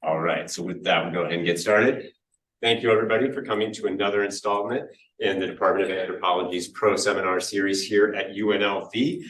All right, so with that, we'll go ahead and get started. Thank you, everybody, for coming to another installment in the Department of Anthropology's Pro Seminar series here at UNLV.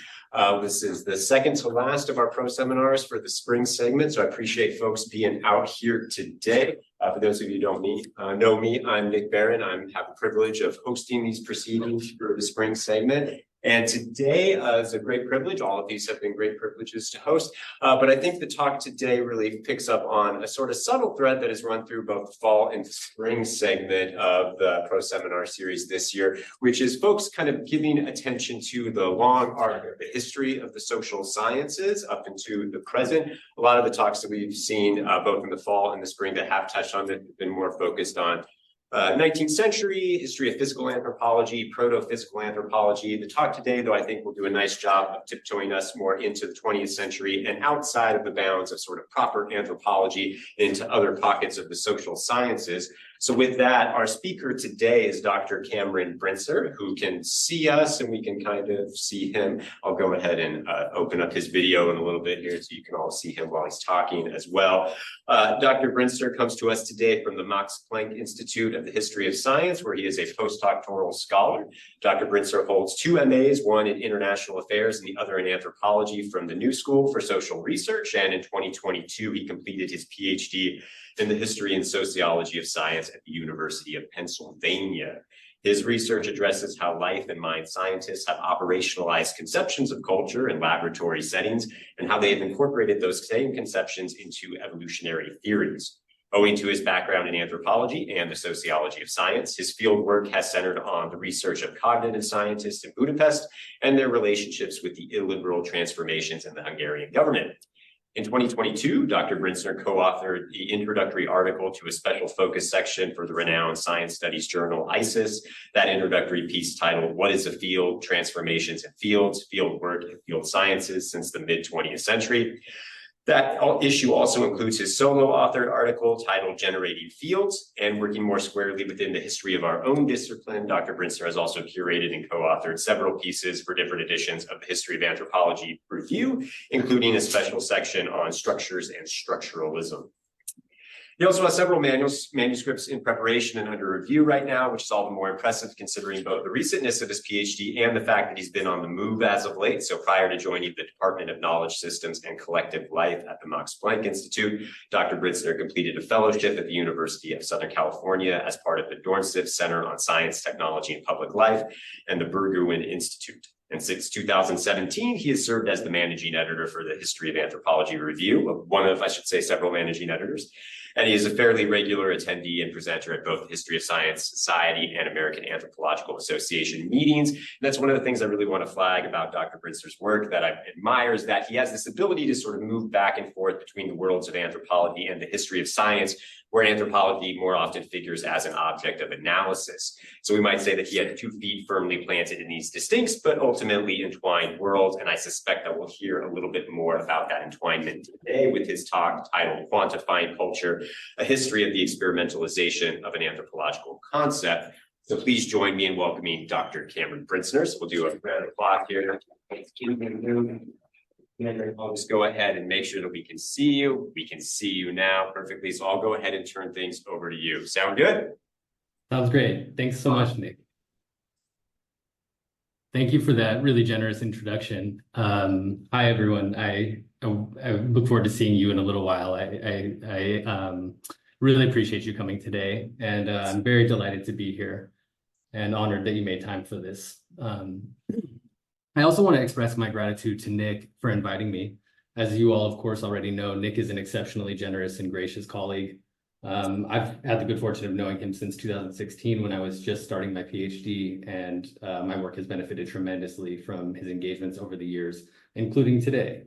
This is the second to last of our pro seminars for the spring segment, so I appreciate folks being out here today. For those of you who don't know me, I'm Nick Barron. I have the privilege of hosting these proceedings for the spring segment. And today is a great privilege. All of these have been great privileges to host. But I think the talk today really picks up on a sort of subtle thread that has run through both the fall and spring segment of the Pro Seminar series this year, which is folks kind of giving attention to the long arc of the history of the social sciences up into the present. A lot of the talks that we've seen both in the fall and the spring that have touched on it have been more focused on 19th century, history of physical anthropology, proto-physical anthropology. The talk today, though, I think will do a nice job of tiptoeing us more into the 20th century and outside of the bounds of sort of proper anthropology into other pockets of the social sciences. So with that, our speaker today is Dr. Cameron Brinitzer, who can see us and we can kind of see him. I'll go ahead and open up his video in a little bit here so you can all see him while he's talking as well. Dr. Brinitzer comes to us today from the Max Planck Institute of the History of Science, where he is a postdoctoral scholar. Dr. Brinitzer holds 2 MAs, one in international affairs and the other in anthropology from the New School for Social Research. And in 2022, he completed his PhD in the history and sociology of science at the University of Pennsylvania. His research addresses how life and mind scientists have operationalized conceptions of culture in laboratory settings and how they have incorporated those same conceptions into evolutionary theories. Owing to his background in anthropology and the sociology of science, his fieldwork has centered on the research of cognitive scientists in Budapest and their relationships with the illiberal transformations in the Hungarian government. In 2022, Dr. Brinitzer co-authored the introductory article to a special focus section for the renowned science studies journal ISIS. That introductory piece titled, "What is a Field? Transformations in Fields, Field Work and Field Sciences Since the Mid-20th Century." That issue also includes his solo authored article titled Generating Fields, and working more squarely within the history of our own discipline, Dr. Brinitzer has also curated and co-authored several pieces for different editions of the History of Anthropology Review, including a special section on structures and structuralism. He also has several manuscripts in preparation and under review right now, which is all the more impressive considering both the recentness of his PhD and the fact that he's been on the move as of late. So prior to joining the Department of Knowledge Systems and Collective Life at the Max Planck Institute, Dr. Brinitzer completed a fellowship at the University of Southern California as part of the Dornsiff Center on Science, Technology, and Public Life and the Berggruen Institute. And since 2017, he has served as the managing editor for the History of Anthropology Review, one of, I should say, several managing editors. And he is a fairly regular attendee and presenter at both the History of Science Society and American Anthropological Association meetings. And that's one of the things I really want to flag about Dr. Brintzer's work that I admire, is that he has this ability to sort of move back and forth between the worlds of anthropology and the history of science, where anthropology more often figures as an object of analysis. So we might say that he had 2 feet firmly planted in these distinct but ultimately entwined worlds, and I suspect that we'll hear a little bit more about that entwinement today with his talk titled Quantifying Culture, a history of the experimentalization of an anthropological concept. So please join me in welcoming Dr. Cameron Brinitzer. So we'll do a round of applause here. I'll just go ahead and make sure that we can see you. We can see you now perfectly. So I'll go ahead and turn things over to you. Sound good? Sounds great. Thanks so much, Nick. Thank you for that really generous introduction. Hi, everyone. I look forward to seeing you in a little while. I really appreciate you coming today, and I'm very delighted to be here and honored that you made time for this. I also want to express my gratitude to Nick for inviting me. As you all, of course, already know, Nick is an exceptionally generous and gracious colleague. I've had the good fortune of knowing him since 2016 when I was just starting my PhD, and my work has benefited tremendously from his engagements over the years, including today.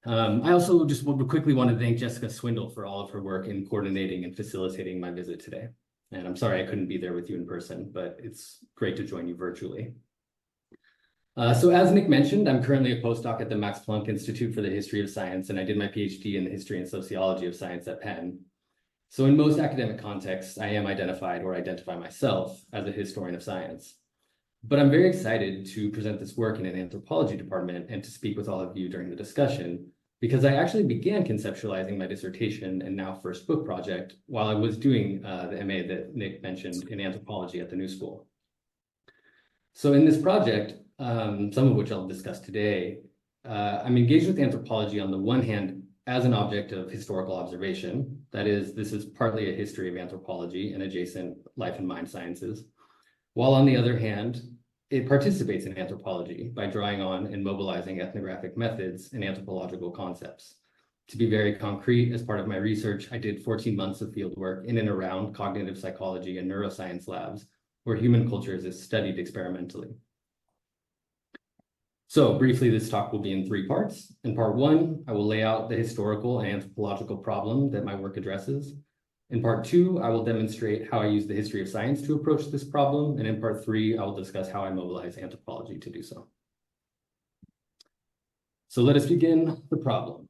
I also just quickly want to thank Jessica Swindle for all of her work in coordinating and facilitating my visit today. And I'm sorry I couldn't be there with you in person, but it's great to join you virtually. So as Nick mentioned, I'm currently a postdoc at the Max Planck Institute for the History of Science, and I did my PhD in the History and Sociology of Science at Penn. So in most academic contexts, I am identified or identify myself as a historian of science. But I'm very excited to present this work in an anthropology department and to speak with all of you during the discussion, because I actually began conceptualizing my dissertation and now first book project while I was doing the MA that Nick mentioned in anthropology at the New School. So in this project, some of which I'll discuss today, I'm engaged with anthropology on the one hand as an object of historical observation. That is, this is partly a history of anthropology and adjacent life and mind sciences, while on the other hand, it participates in anthropology by drawing on and mobilizing ethnographic methods and anthropological concepts. To be very concrete, as part of my research, I did 14 months of fieldwork in and around cognitive psychology and neuroscience labs, where human cultures is studied experimentally. So briefly, this talk will be in 3 parts. In part 1, I will lay out the historical and anthropological problem that my work addresses. In part 2, I will demonstrate how I use the history of science to approach this problem. And in part 3, I will discuss how I mobilize anthropology to do so. So let us begin the problem.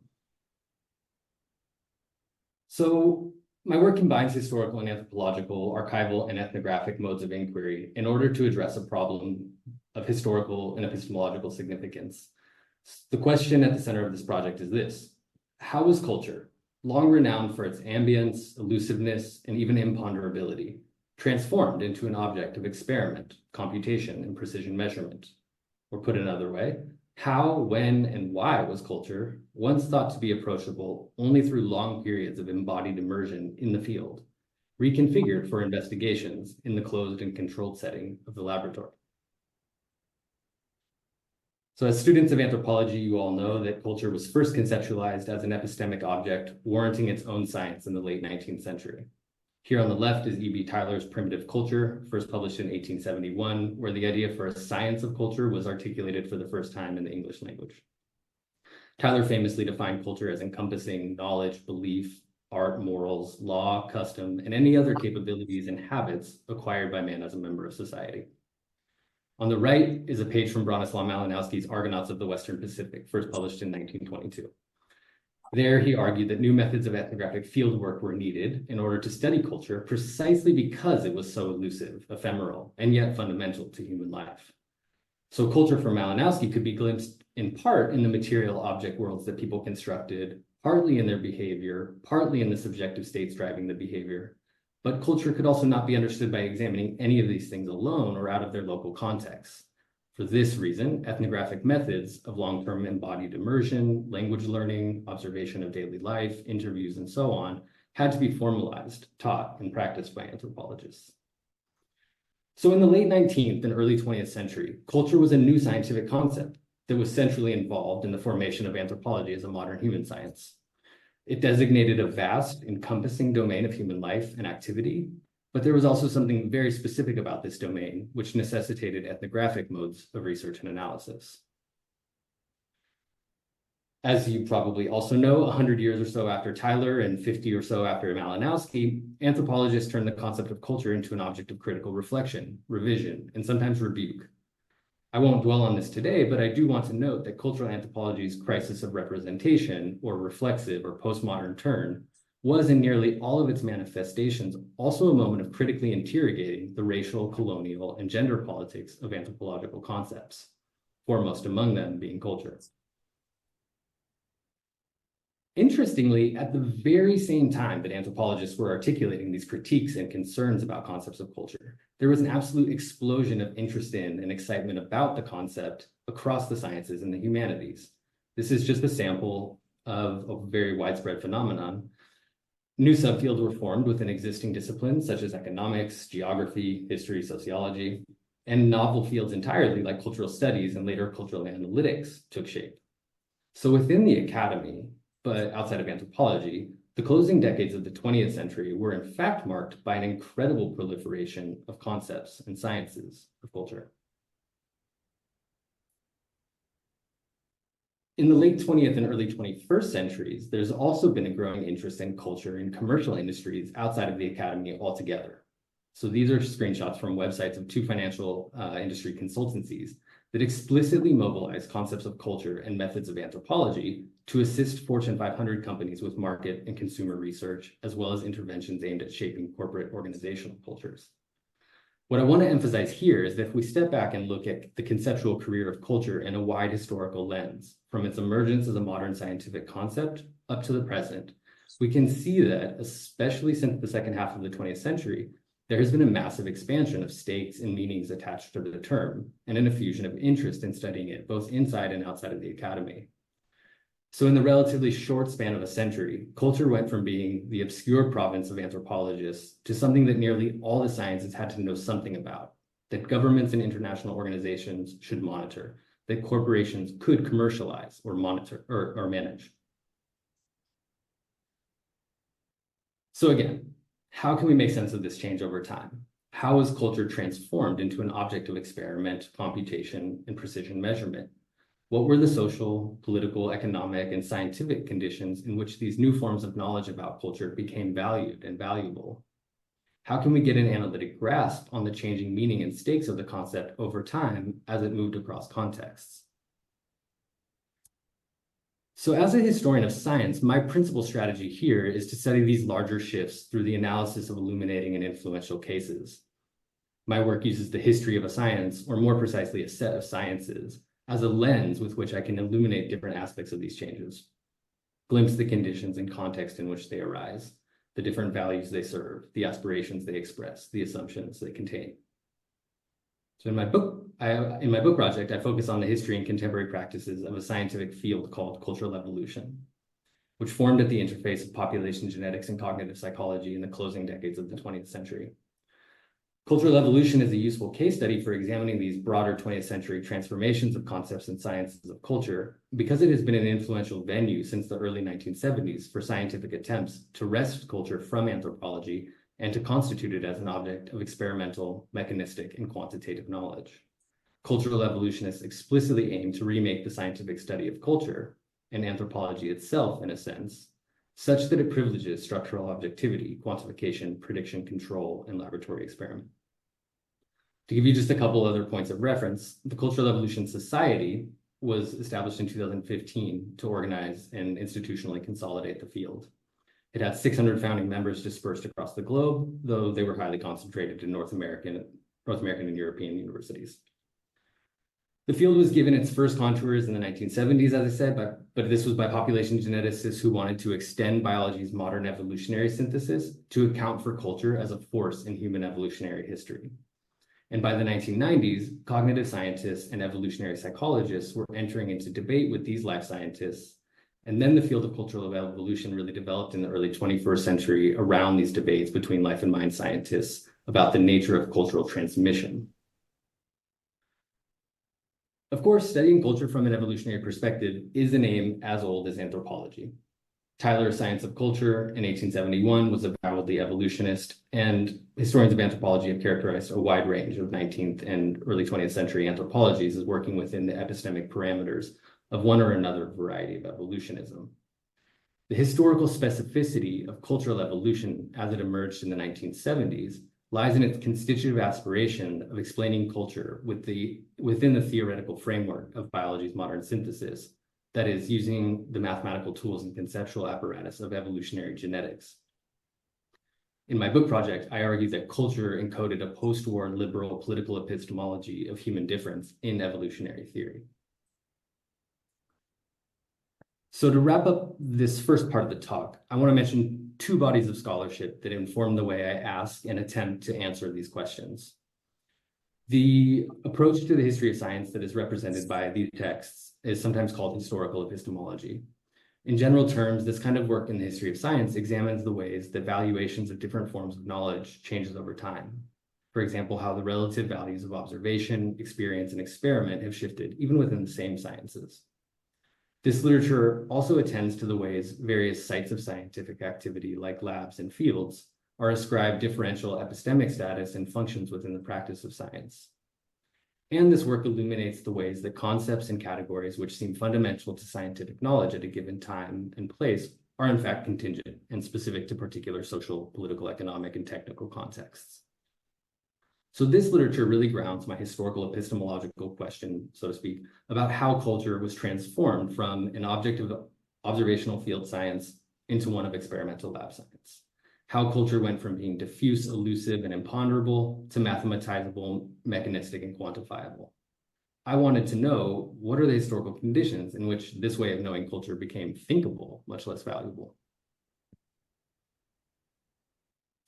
So my work combines historical and anthropological, archival, and ethnographic modes of inquiry in order to address a problem of historical and epistemological significance. The question at the center of this project is this: how was culture, long renowned for its ambience, elusiveness, and even imponderability, transformed into an object of experiment, computation, and precision measurement? Or put another way, how, when, and why was culture, once thought to be approachable only through long periods of embodied immersion in the field, reconfigured for investigations in the closed and controlled setting of the laboratory? So as students of anthropology, you all know that culture was first conceptualized as an epistemic object warranting its own science in the late 19th century. Here on the left is E.B. Tyler's Primitive Culture, first published in 1871, where the idea for a science of culture was articulated for the first time in the English language. Tyler famously defined culture as encompassing knowledge, belief, art, morals, law, custom, and any other capabilities and habits acquired by man as a member of society. On the right is a page from Bronislaw Malinowski's Argonauts of the Western Pacific, first published in 1922. There, he argued that new methods of ethnographic fieldwork were needed in order to study culture precisely because it was so elusive, ephemeral, and yet fundamental to human life. So culture for Malinowski could be glimpsed in part in the material object worlds that people constructed, partly in their behavior, partly in the subjective states driving the behavior. But culture could also not be understood by examining any of these things alone or out of their local contexts. For this reason, ethnographic methods of long-term embodied immersion, language learning, observation of daily life, interviews, and so on, had to be formalized, taught, and practiced by anthropologists. So in the late 19th and early 20th century, culture was a new scientific concept that was centrally involved in the formation of anthropology as a modern human science. It designated a vast, encompassing domain of human life and activity, but there was also something very specific about this domain, which necessitated ethnographic modes of research and analysis. As you probably also know, 100 years or so after Tyler and 50 or so after Malinowski, anthropologists turned the concept of culture into an object of critical reflection, revision, and sometimes rebuke. I won't dwell on this today, but I do want to note that cultural anthropology's crisis of representation, or reflexive or postmodern turn, was in nearly all of its manifestations also a moment of critically interrogating the racial, colonial, and gender politics of anthropological concepts, foremost among them being culture. Interestingly, at the very same time that anthropologists were articulating these critiques and concerns about concepts of culture, there was an absolute explosion of interest in and excitement about the concept across the sciences and the humanities. This is just a sample of a very widespread phenomenon. New subfields were formed within existing disciplines such as economics, geography, history, sociology, and novel fields entirely like cultural studies and later cultural analytics took shape. So within the academy, but outside of anthropology, the closing decades of the 20th century were in fact marked by an incredible proliferation of concepts and sciences of culture. In the late 20th and early 21st centuries, there's also been a growing interest in culture in commercial industries outside of the academy altogether. So these are screenshots from websites of 2 financial industry consultancies that explicitly mobilize concepts of culture and methods of anthropology to assist Fortune 500 companies with market and consumer research, as well as interventions aimed at shaping corporate organizational cultures. What I want to emphasize here is that if we step back and look at the conceptual career of culture in a wide historical lens, from its emergence as a modern scientific concept up to the present, we can see that, especially since the second half of the 20th century, there has been a massive expansion of stakes and meanings attached to the term, and an effusion of interest in studying it, both inside and outside of the academy. So in the relatively short span of a century, culture went from being the obscure province of anthropologists to something that nearly all the sciences had to know something about, that governments and international organizations should monitor, that corporations could commercialize or monitor or manage. So again, how can we make sense of this change over time? How is culture transformed into an object of experiment, computation, and precision measurement? What were the social, political, economic, and scientific conditions in which these new forms of knowledge about culture became valued and valuable? How can we get an analytic grasp on the changing meaning and stakes of the concept over time as it moved across contexts? So as a historian of science, my principal strategy here is to study these larger shifts through the analysis of illuminating and influential cases. My work uses the history of a science, or more precisely, a set of sciences, as a lens with which I can illuminate different aspects of these changes, glimpse the conditions and context in which they arise, the different values they serve, the aspirations they express, the assumptions they contain. So in my book project, I focus on the history and contemporary practices of a scientific field called cultural evolution, which formed at the interface of population genetics and cognitive psychology in the closing decades of the 20th century. Cultural evolution is a useful case study for examining these broader 20th century transformations of concepts and sciences of culture, because it has been an influential venue since the early 1970s for scientific attempts to wrest culture from anthropology and to constitute it as an object of experimental, mechanistic, and quantitative knowledge. Cultural evolutionists explicitly aim to remake the scientific study of culture, and anthropology itself in a sense, such that it privileges structural objectivity, quantification, prediction, control, and laboratory experiment. To give you just a couple other points of reference, the Cultural Evolution Society was established in 2015 to organize and institutionally consolidate the field. It had 600 founding members dispersed across the globe, though they were highly concentrated in North American and European universities. The field was given its first contours in the 1970s, as I said, but this was by population geneticists who wanted to extend biology's modern evolutionary synthesis to account for culture as a force in human evolutionary history. And by the 1990s, cognitive scientists and evolutionary psychologists were entering into debate with these life scientists. And then the field of cultural evolution really developed in the early 21st century around these debates between life and mind scientists about the nature of cultural transmission. Of course, studying culture from an evolutionary perspective is an aim as old as anthropology. Tyler's Science of Culture in 1871 was avowedly evolutionist, and historians of anthropology have characterized a wide range of 19th and early 20th century anthropologies as working within the epistemic parameters of one or another variety of evolutionism. The historical specificity of cultural evolution as it emerged in the 1970s lies in its constitutive aspiration of explaining culture within the theoretical framework of biology's modern synthesis, that is, using the mathematical tools and conceptual apparatus of evolutionary genetics. In my book project, I argue that culture encoded a post-war liberal political epistemology of human difference in evolutionary theory. So to wrap up this first part of the talk, I want to mention two bodies of scholarship that inform the way I ask and attempt to answer these questions. The approach to the history of science that is represented by these texts is sometimes called historical epistemology. In general terms, this kind of work in the history of science examines the ways that valuations of different forms of knowledge changes over time. For example, how the relative values of observation, experience, and experiment have shifted even within the same sciences. This literature also attends to the ways various sites of scientific activity, like labs and fields, are ascribed differential epistemic status and functions within the practice of science. And this work illuminates the ways that concepts and categories which seem fundamental to scientific knowledge at a given time and place are in fact contingent and specific to particular social, political, economic, and technical contexts. So this literature really grounds my historical epistemological question, so to speak, about how culture was transformed from an object of observational field science into one of experimental lab science. how culture went from being diffuse, elusive, and imponderable to mathematizable, mechanistic, and quantifiable. I wanted to know, what are the historical conditions in which this way of knowing culture became thinkable, much less valuable?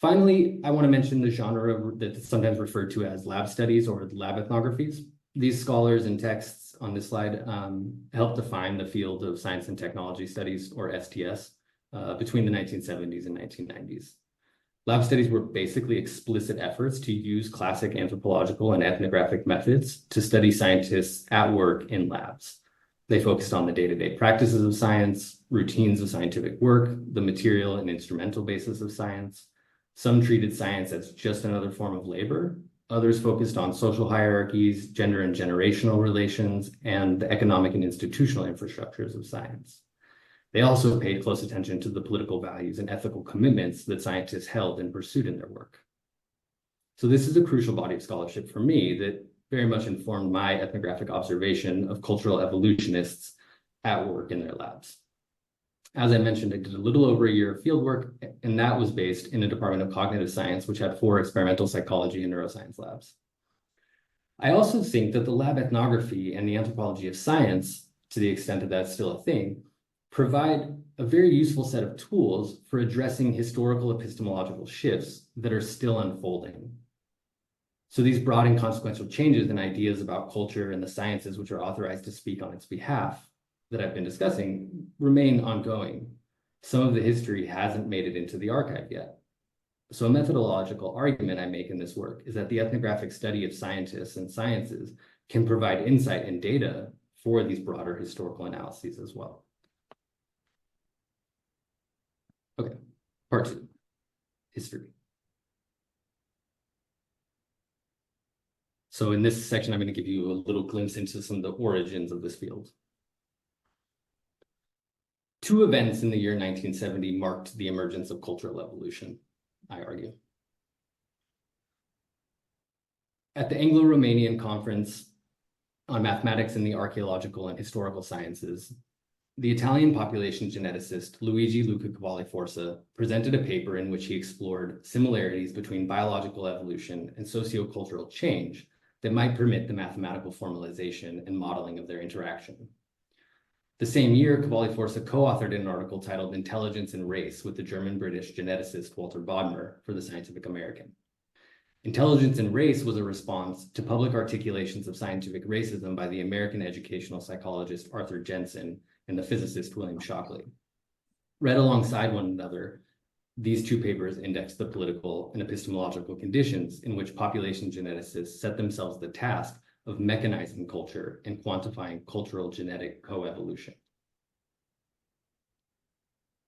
Finally, I want to mention the genre that's sometimes referred to as lab studies or lab ethnographies. These scholars and texts on this slide help define the field of science and technology studies, or STS, between the 1970s and 1990s. Lab studies were basically explicit efforts to use classic anthropological and ethnographic methods to study scientists at work in labs. They focused on the day-to-day practices of science, routines of scientific work, the material and instrumental basis of science. Some treated science as just another form of labor. Others focused on social hierarchies, gender and generational relations, and the economic and institutional infrastructures of science. They also paid close attention to the political values and ethical commitments that scientists held and pursued in their work. So this is a crucial body of scholarship for me that very much informed my ethnographic observation of cultural evolutionists at work in their labs. As I mentioned, I did a little over a year of field work, and that was based in a department of cognitive science, which had 4 experimental psychology and neuroscience labs. I also think that the lab ethnography and the anthropology of science, to the extent that that's still a thing, provide a very useful set of tools for addressing historical epistemological shifts that are still unfolding. So these broad and consequential changes in ideas about culture and the sciences which are authorized to speak on its behalf that I've been discussing remain ongoing. Some of the history hasn't made it into the archive yet. So a methodological argument I make in this work is that the ethnographic study of scientists and sciences can provide insight and data for these broader historical analyses as well. Okay, part 2, history. So in this section, I'm going to give you a little glimpse into some of the origins of this field. 2 events in the year 1970 marked the emergence of cultural evolution, I argue. At the Anglo-Romanian Conference on Mathematics in the Archaeological and Historical Sciences, the Italian population geneticist Luigi Luca Cavalli-Forza presented a paper in which he explored similarities between biological evolution and sociocultural change that might permit the mathematical formalization and modeling of their interaction. The same year, Cavalli-Forza co-authored an article titled Intelligence and Race with the German-British geneticist Walter Bodmer for the Scientific American. Intelligence and Race was a response to public articulations of scientific racism by the American educational psychologist Arthur Jensen and the physicist William Shockley. Read alongside one another, these 2 papers index the political and epistemological conditions in which population geneticists set themselves the task of mechanizing culture and quantifying cultural genetic coevolution.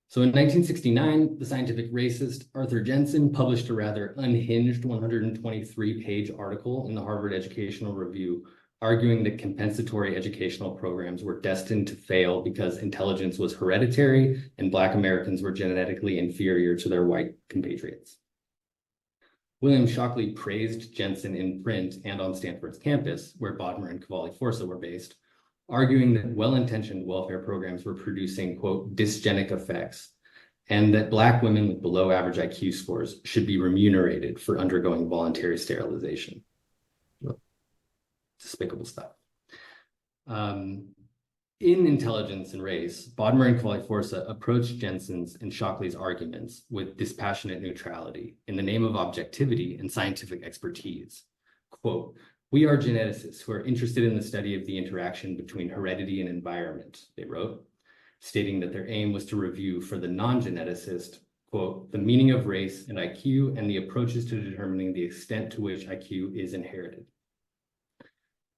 So in 1969, the scientific racist Arthur Jensen published a rather unhinged 123-page article in the Harvard Educational Review, arguing that compensatory educational programs were destined to fail because intelligence was hereditary and Black Americans were genetically inferior to their white compatriots. William Shockley praised Jensen in print and on Stanford's campus, where Bodmer and Cavalli-Forza were based, arguing that well-intentioned welfare programs were producing, quote, dysgenic effects, and that Black women with below average IQ scores should be remunerated for undergoing voluntary sterilization. Despicable stuff. In Intelligence and Race, Bodmer and Cavalli-Forza approached Jensen's and Shockley's arguments with dispassionate neutrality in the name of objectivity and scientific expertise. Quote, "We are geneticists who are interested in the study of the interaction between heredity and environment," they wrote, stating that their aim was to review for the non-geneticist, quote, "the meaning of race and IQ and the approaches to determining the extent to which IQ is inherited."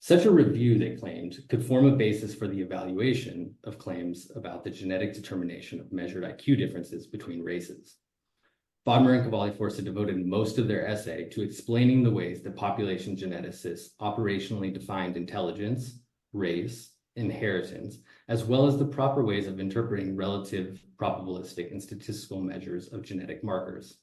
Such a review, they claimed, could form a basis for the evaluation of claims about the genetic determination of measured IQ differences between races. Bodmer and Cavalli-Forza devoted most of their essay to explaining the ways that population geneticists operationally defined intelligence, race, inheritance, as well as the proper ways of interpreting relative, probabilistic, and statistical measures of genetic markers.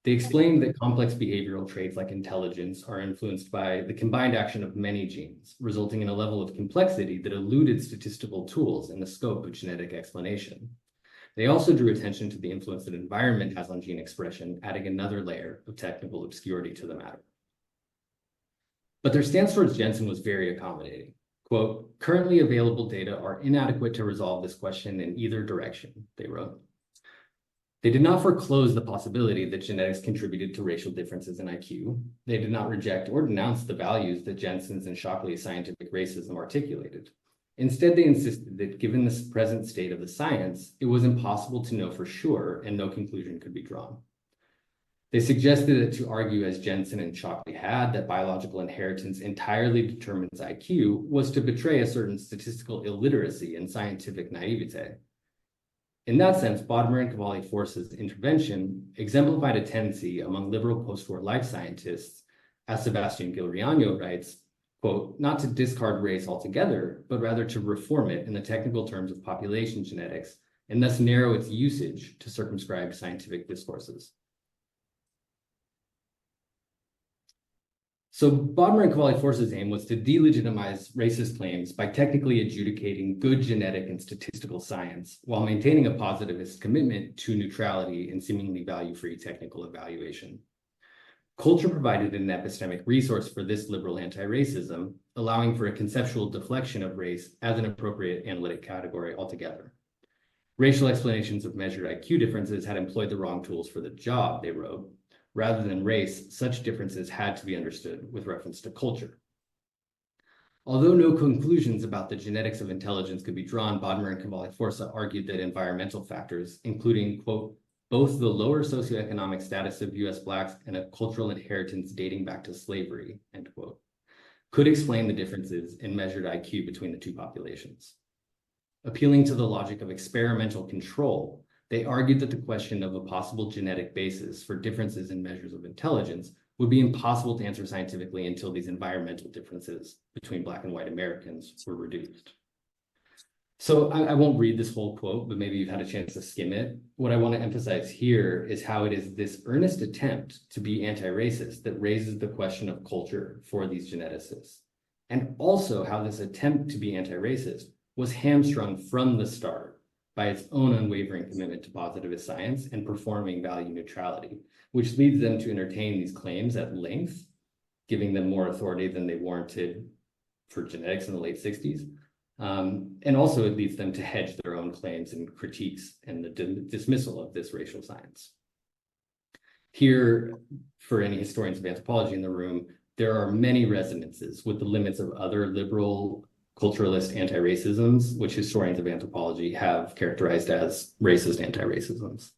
They explained that complex behavioral traits like intelligence are influenced by the combined action of many genes, resulting in a level of complexity that eluded statistical tools in the scope of genetic explanation. They also drew attention to the influence that environment has on gene expression, adding another layer of technical obscurity to the matter. But their stance towards Jensen was very accommodating. Quote, currently available data are inadequate to resolve this question in either direction, they wrote. They did not foreclose the possibility that genetics contributed to racial differences in IQ. They did not reject or denounce the values that Jensen's and Shockley's scientific racism articulated. Instead, they insisted that given the present state of the science, it was impossible to know for sure and no conclusion could be drawn. They suggested that to argue as Jensen and Shockley had that biological inheritance entirely determines IQ was to betray a certain statistical illiteracy and scientific naivete. In that sense, Bodmer and Cavalli-Force's intervention exemplified a tendency among liberal post-war life scientists, as Sebastian Gilriano writes, quote, not to discard race altogether, but rather to reform it in the technical terms of population genetics and thus narrow its usage to circumscribe scientific discourses. So Bodmer and Cavalli-Force's aim was to delegitimize racist claims by technically adjudicating good genetic and statistical science while maintaining a positivist commitment to neutrality and seemingly value-free technical evaluation. Culture provided an epistemic resource for this liberal anti-racism, allowing for a conceptual deflection of race as an appropriate analytic category altogether. Racial explanations of measured IQ differences had employed the wrong tools for the job, they wrote. Rather than race, such differences had to be understood with reference to culture. Although no conclusions about the genetics of intelligence could be drawn, Bodmer and Cavalli-Force argued that environmental factors, including, quote, both the lower socioeconomic status of US Blacks and a cultural inheritance dating back to slavery, end quote, could explain the differences in measured IQ between the two populations. Appealing to the logic of experimental control, they argued that the question of a possible genetic basis for differences in measures of intelligence would be impossible to answer scientifically until these environmental differences between Black and white Americans were reduced. So I won't read this whole quote, but maybe you've had a chance to skim it. What I want to emphasize here is how it is this earnest attempt to be anti-racist that raises the question of culture for these geneticists, and also how this attempt to be anti-racist was hamstrung from the start by its own unwavering commitment to positivist science and performing value neutrality, which leads them to entertain these claims at length, giving them more authority than they warranted for genetics in the late 60s. And also it leads them to hedge their own claims and critiques and the dismissal of this racial science. Here, for any historians of anthropology in the room, there are many resonances with the limits of other liberal culturalist anti-racisms, which historians of anthropology have characterized as racist anti-racisms.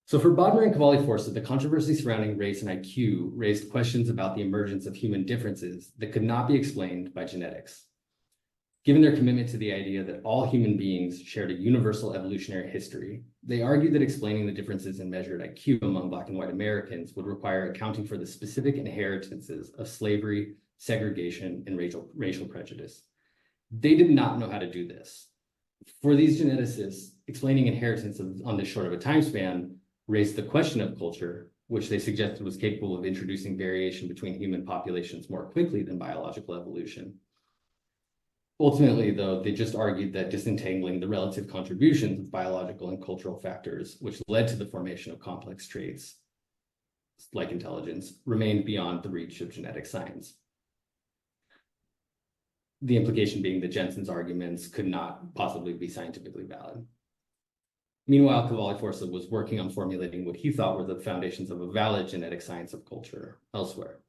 So for Bodmer and Cavalli-Force, the controversy surrounding race and IQ raised questions about the emergence of human differences that could not be explained by genetics. Given their commitment to the idea that all human beings shared a universal evolutionary history, they argued that explaining the differences in measured IQ among Black and white Americans would require accounting for the specific inheritances of slavery, segregation, and racial prejudice. They did not know how to do this. For these geneticists, explaining inheritance on this short of a time span raised the question of culture, which they suggested was capable of introducing variation between human populations more quickly than biological evolution. Ultimately, though, they just argued that disentangling the relative contributions of biological and cultural factors, which led to the formation of complex traits like intelligence, remained beyond the reach of genetic science. The implication being that Jensen's arguments could not possibly be scientifically valid. Meanwhile, Cavalli-Force was working on formulating what he thought were the foundations of a valid genetic science of culture elsewhere.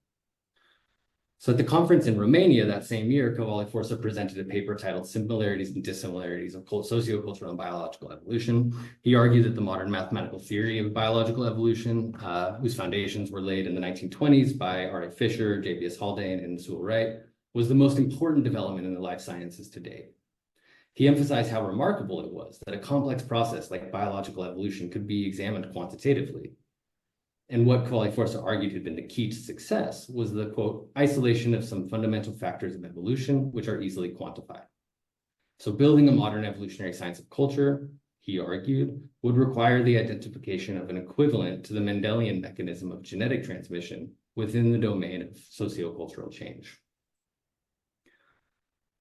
So at the conference in Romania that same year, Cavalli-Force presented a paper titled Similarities and Dissimilarities of Sociocultural and Biological Evolution. He argued that the modern mathematical theory of biological evolution, whose foundations were laid in the 1920s by R.A. Fisher, J.B.S. Haldane, and Sewell Wright, was the most important development in the life sciences to date. He emphasized how remarkable it was that a complex process like biological evolution could be examined quantitatively. And what Cavalli-Force argued had been the key to success was the, quote, isolation of some fundamental factors of evolution which are easily quantified. So building a modern evolutionary science of culture, he argued, would require the identification of an equivalent to the Mendelian mechanism of genetic transmission within the domain of sociocultural change.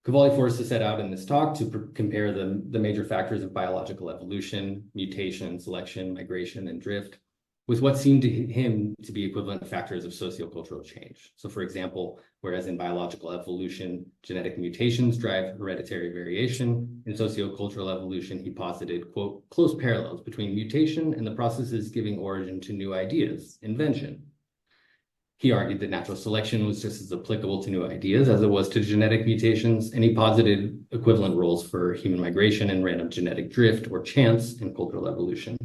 Cavalli-Forza set out in this talk to compare the major factors of biological evolution, mutation, selection, migration, and drift, with what seemed to him to be equivalent factors of sociocultural change. So for example, whereas in biological evolution, genetic mutations drive hereditary variation, in sociocultural evolution, he posited, quote, close parallels between mutation and the processes giving origin to new ideas, invention. He argued that natural selection was just as applicable to new ideas as it was to genetic mutations, and he posited equivalent roles for human migration and random genetic drift or chance in cultural evolution.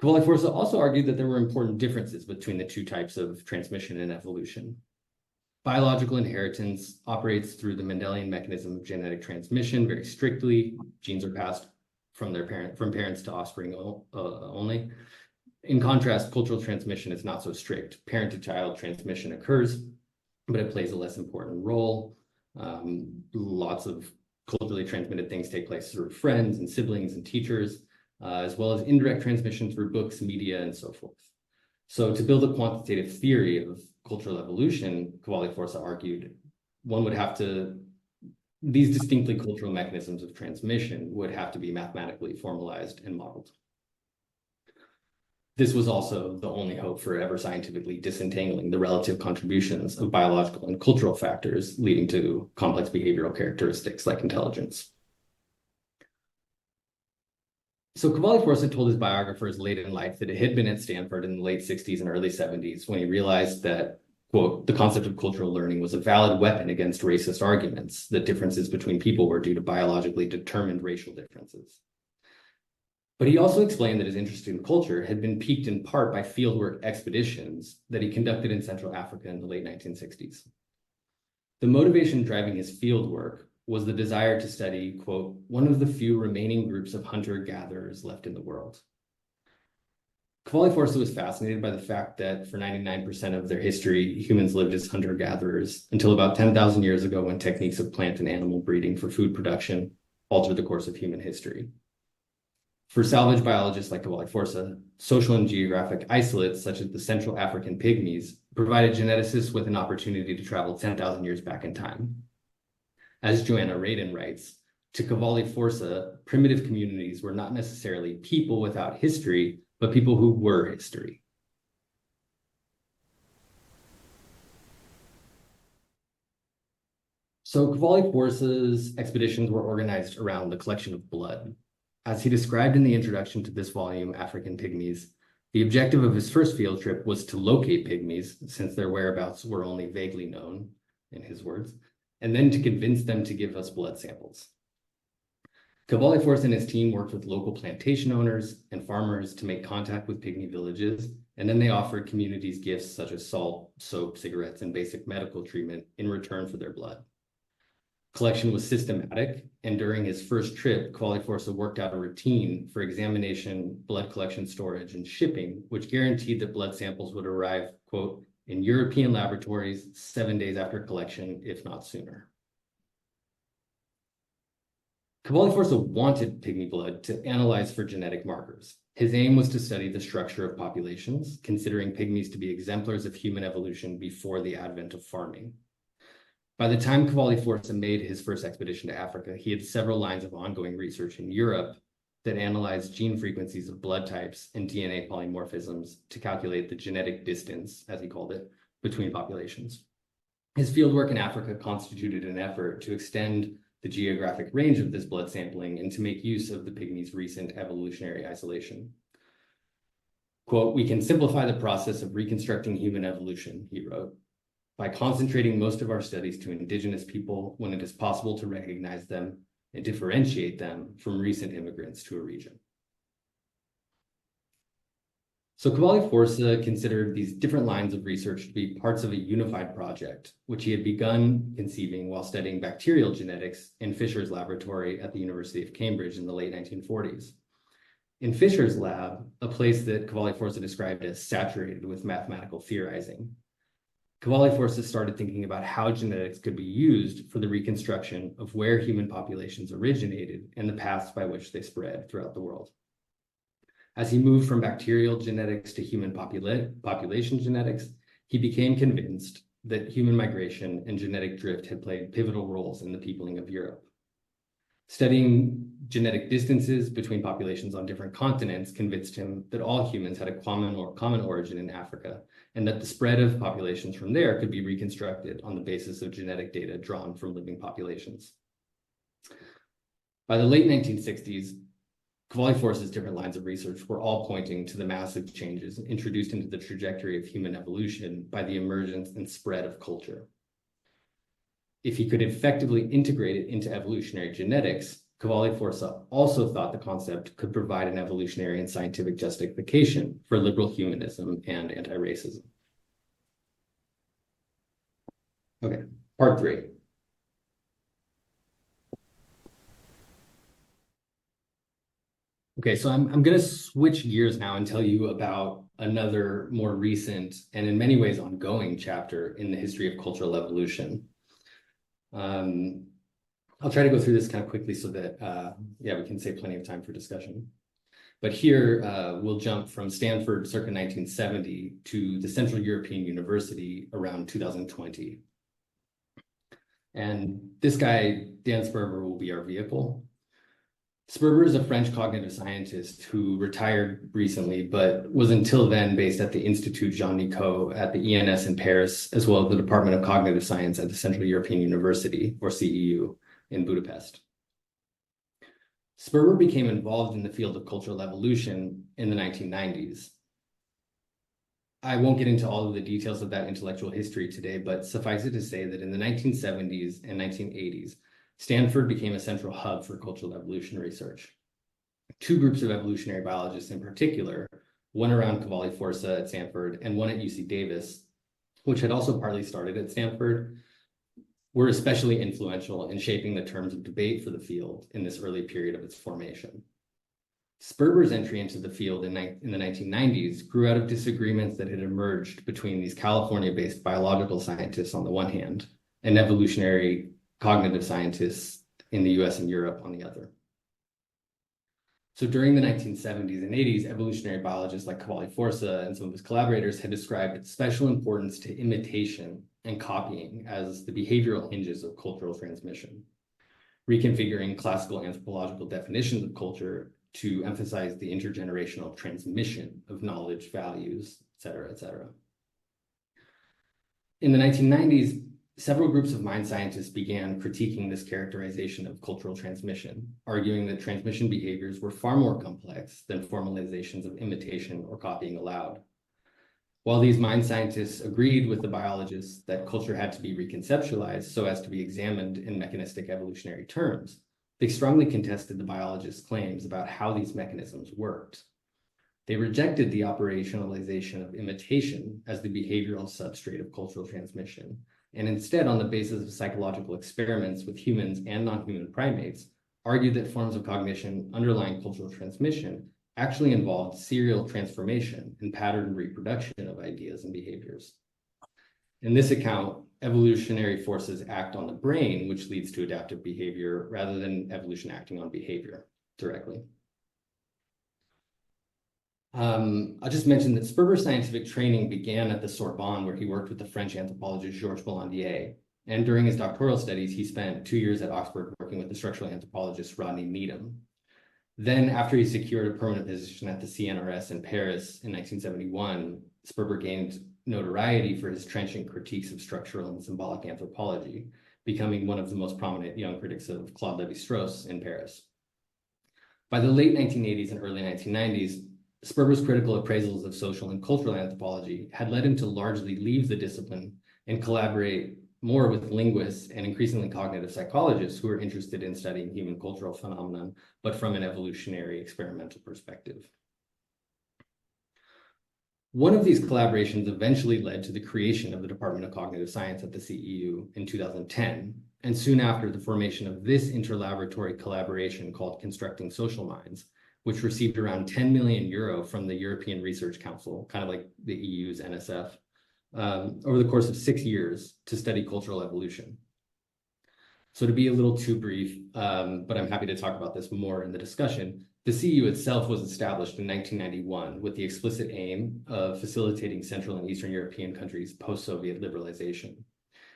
Cavalli-Forza also argued that there were important differences between the two types of transmission and evolution. Biological inheritance operates through the Mendelian mechanism of genetic transmission very strictly. Genes are passed from parents to offspring only. In contrast, cultural transmission is not so strict. Parent-to-child transmission occurs, but it plays a less important role. Lots of culturally transmitted things take place through friends and siblings and teachers, as well as indirect transmission through books, media, and so forth. So to build a quantitative theory of cultural evolution, Cavalli-Forza argued, these distinctly cultural mechanisms of transmission would have to be mathematically formalized and modeled. This was also the only hope for ever scientifically disentangling the relative contributions of biological and cultural factors leading to complex behavioral characteristics like intelligence. So Cavalli-Forza told his biographers late in life that it had been at Stanford in the late 60s and early 70s when he realized that, quote, the concept of cultural learning was a valid weapon against racist arguments that differences between people were due to biologically determined racial differences. But he also explained that his interest in culture had been piqued in part by fieldwork expeditions that he conducted in Central Africa in the late 1960s. The motivation driving his fieldwork was the desire to study, quote, one of the few remaining groups of hunter-gatherers left in the world. Cavalli-Forza was fascinated by the fact that for 99% of their history, humans lived as hunter-gatherers until about 10,000 years ago when techniques of plant and animal breeding for food production altered the course of human history. For salvage biologists like Cavalli-Forza, social and geographic isolates such as the Central African pygmies provided geneticists with an opportunity to travel 10,000 years back in time. As Joanna Radin writes, to Cavalli-Forza, primitive communities were not necessarily people without history, but people who were history. So Cavalli-Forza's expeditions were organized around the collection of blood. As he described in the introduction to this volume, African Pygmies, the objective of his first field trip was to locate pygmies, since their whereabouts were only vaguely known, in his words, and then to convince them to give us blood samples. Cavalli-Forza and his team worked with local plantation owners and farmers to make contact with pygmy villages, and then they offered communities gifts such as salt, soap, cigarettes, and basic medical treatment in return for their blood. Collection was systematic, and during his first trip, Cavalli-Forza worked out a routine for examination, blood collection, storage, and shipping, which guaranteed that blood samples would arrive, quote, in European laboratories 7 days after collection, if not sooner. Cavalli-Forza wanted pygmy blood to analyze for genetic markers. His aim was to study the structure of populations, considering pygmies to be exemplars of human evolution before the advent of farming. By the time Cavalli-Forza made his first expedition to Africa, he had several lines of ongoing research in Europe that analyzed gene frequencies of blood types and DNA polymorphisms to calculate the genetic distance, as he called it, between populations. His fieldwork in Africa constituted an effort to extend the geographic range of this blood sampling and to make use of the pygmies' recent evolutionary isolation. Quote, we can simplify the process of reconstructing human evolution, he wrote, by concentrating most of our studies to indigenous people when it is possible to recognize them and differentiate them from recent immigrants to a region. So Cavalli-Forza considered these different lines of research to be parts of a unified project, which he had begun conceiving while studying bacterial genetics in Fisher's laboratory at the University of Cambridge in the late 1940s. In Fisher's lab, a place that Cavalli-Forza described as saturated with mathematical theorizing, Cavalli-Forza started thinking about how genetics could be used for the reconstruction of where human populations originated and the paths by which they spread throughout the world. As he moved from bacterial genetics to human population genetics, he became convinced that human migration and genetic drift had played pivotal roles in the peopling of Europe. Studying genetic distances between populations on different continents convinced him that all humans had a common origin in Africa, and that the spread of populations from there could be reconstructed on the basis of genetic data drawn from living populations. By the late 1960s, Cavalli-Force's different lines of research were all pointing to the massive changes introduced into the trajectory of human evolution by the emergence and spread of culture. If he could effectively integrate it into evolutionary genetics, Cavalli-Force also thought the concept could provide an evolutionary and scientific justification for liberal humanism and anti-racism. Okay, part 3. Okay, so I'm going to switch gears now and tell you about another more recent and in many ways ongoing chapter in the history of cultural evolution. I'll try to go through this kind of quickly so that, we can save plenty of time for discussion. But here we'll jump from Stanford circa 1970 to the Central European University around 2020. And this guy, Dan Sperber, will be our vehicle. Sperber is a French cognitive scientist who retired recently, but was until then based at the Institut Jean Nicot at the ENS in Paris, as well as the Department of Cognitive Science at the Central European University, or CEU, in Budapest. Sperber became involved in the field of cultural evolution in the 1990s. I won't get into all of the details of that intellectual history today, but suffice it to say that in the 1970s and 1980s, Stanford became a central hub for cultural evolution research. Two groups of evolutionary biologists in particular, one around Cavalli-Force at Stanford and one at UC Davis, which had also partly started at Stanford, were especially influential in shaping the terms of debate for the field in this early period of its formation. Sperber's entry into the field in the 1990s grew out of disagreements that had emerged between these California-based biological scientists on the one hand and evolutionary cognitive scientists in the US and Europe on the other. So during the 1970s and 80s, evolutionary biologists like Cavalli-Force and some of his collaborators had described special importance to imitation and copying as the behavioral hinges of cultural transmission, reconfiguring classical anthropological definitions of culture to emphasize the intergenerational transmission of knowledge, values, et cetera, et cetera. In the 1990s, several groups of mind scientists began critiquing this characterization of cultural transmission, arguing that transmission behaviors were far more complex than formalizations of imitation or copying allowed. While these mind scientists agreed with the biologists that culture had to be reconceptualized so as to be examined in mechanistic evolutionary terms, they strongly contested the biologists' claims about how these mechanisms worked. They rejected the operationalization of imitation as the behavioral substrate of cultural transmission, and instead, on the basis of psychological experiments with humans and non-human primates, argued that forms of cognition underlying cultural transmission actually involved serial transformation and patterned reproduction of ideas and behaviors. In this account, evolutionary forces act on the brain, which leads to adaptive behavior, rather than evolution acting on behavior directly. I'll just mention that Sperber's scientific training began at the Sorbonne, where he worked with the French anthropologist Georges Bollandier. And during his doctoral studies, he spent 2 years at Oxford working with the structural anthropologist Rodney Needham. Then, after he secured a permanent position at the CNRS in Paris in 1971, Sperber gained notoriety for his trenchant critiques of structural and symbolic anthropology, becoming one of the most prominent young critics of Claude Lévi-Strauss in Paris. By the late 1980s and early 1990s, Sperber's critical appraisals of social and cultural anthropology had led him to largely leave the discipline and collaborate more with linguists and increasingly cognitive psychologists who are interested in studying human cultural phenomenon, but from an evolutionary experimental perspective. One of these collaborations eventually led to the creation of the Department of Cognitive Science at the CEU in 2010, and soon after the formation of this interlaboratory collaboration called Constructing Social Minds, which received around 10 million euro from the European Research Council, kind of like the EU's NSF, over the course of 6 years to study cultural evolution. So to be a little too brief, but I'm happy to talk about this more in the discussion, The CEU itself was established in 1991 with the explicit aim of facilitating Central and Eastern European countries' post-Soviet liberalization.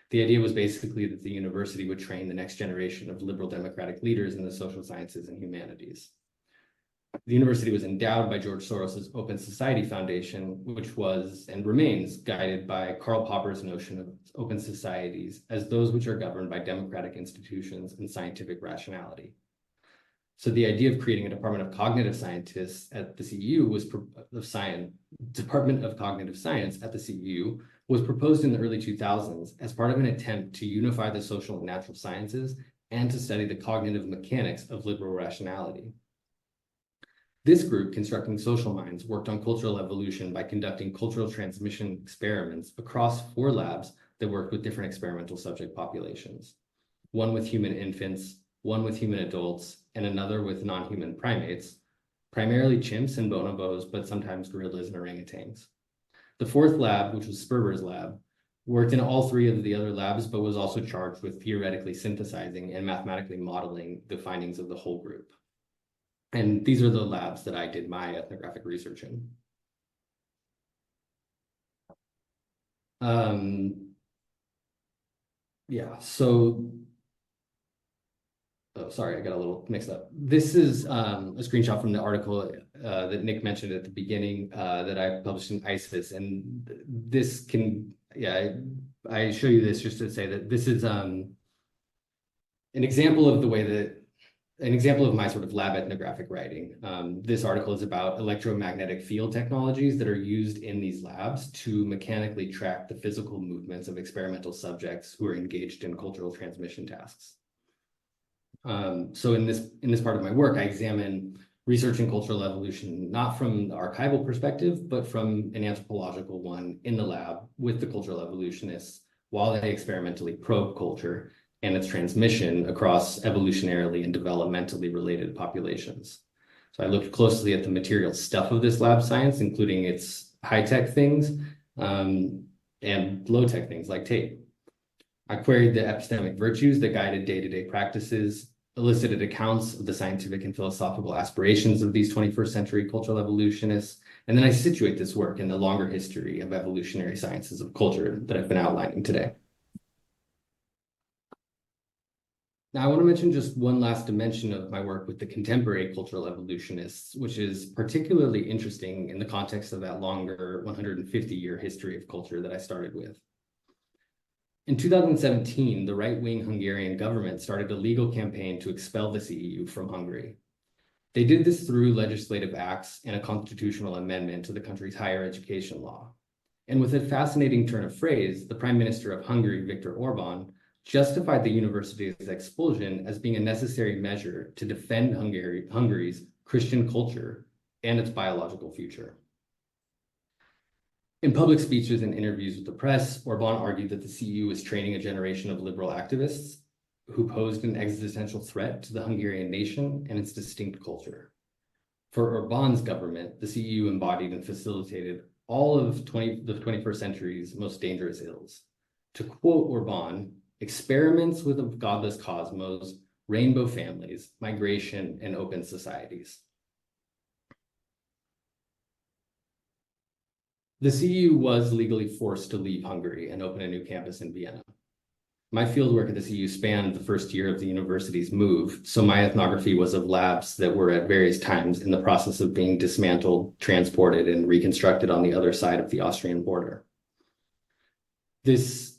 The idea was basically that the university would train the next generation of liberal democratic leaders in the social sciences and humanities. The university was endowed by George Soros's Open Society Foundation, which was and remains guided by Karl Popper's notion of open societies as those which are governed by democratic institutions and scientific rationality. So the idea of creating a Department of Cognitive Scientists at the CEU Department of Cognitive Science at the CEU was proposed in the early 2000s as part of an attempt to unify the social and natural sciences and to study the cognitive mechanics of liberal rationality. This group, Constructing Social Minds, worked on cultural evolution by conducting cultural transmission experiments across 4 labs that worked with different experimental subject populations. One with human infants, one with human adults, and another with non-human primates, primarily chimps and bonobos, but sometimes gorillas and orangutans. The 4th lab, which was Sperber's lab, worked in all 3 of the other labs, but was also charged with theoretically synthesizing and mathematically modeling the findings of the whole group. And these are the labs that I did my ethnographic research in. Sorry, I got a little mixed up. This is a screenshot from the article that Nick mentioned at the beginning that I published in ISIS. And this can, I show you this just to say that this is an example of the way that, an example of my sort of lab ethnographic writing. This article is about electromagnetic field technologies that are used in these labs to mechanically track the physical movements of experimental subjects who are engaged in cultural transmission tasks. So in this part of my work, I examine research in cultural evolution, not from the archival perspective, but from an anthropological one in the lab with the cultural evolutionists while they experimentally probe culture and its transmission across evolutionarily and developmentally related populations. So I looked closely at the material stuff of this lab science, including its high-tech things and low-tech things like tape. I queried the epistemic virtues that guided day-to-day practices, elicited accounts of the scientific and philosophical aspirations of these 21st century cultural evolutionists, and then I situate this work in the longer history of evolutionary sciences of culture that I've been outlining today. Now, I want to mention just one last dimension of my work with the contemporary cultural evolutionists, which is particularly interesting in the context of that longer 150-year history of culture that I started with. In 2017, the right-wing Hungarian government started a legal campaign to expel the CEU from Hungary. They did this through legislative acts and a constitutional amendment to the country's higher education law. And with a fascinating turn of phrase, the Prime Minister of Hungary, Viktor Orbán, justified the university's expulsion as being a necessary measure to defend Hungary's Christian culture and its biological future. In public speeches and interviews with the press, Orbán argued that the CEU was training a generation of liberal activists who posed an existential threat to the Hungarian nation and its distinct culture. For Orbán's government, the CEU embodied and facilitated all of the 21st century's most dangerous ills. To quote Orbán, experiments with a godless cosmos, rainbow families, migration, and open societies. The CEU was legally forced to leave Hungary and open a new campus in Vienna. My fieldwork at the CEU spanned the first year of the university's move, so my ethnography was of labs that were at various times in the process of being dismantled, transported, and reconstructed on the other side of the Austrian border. This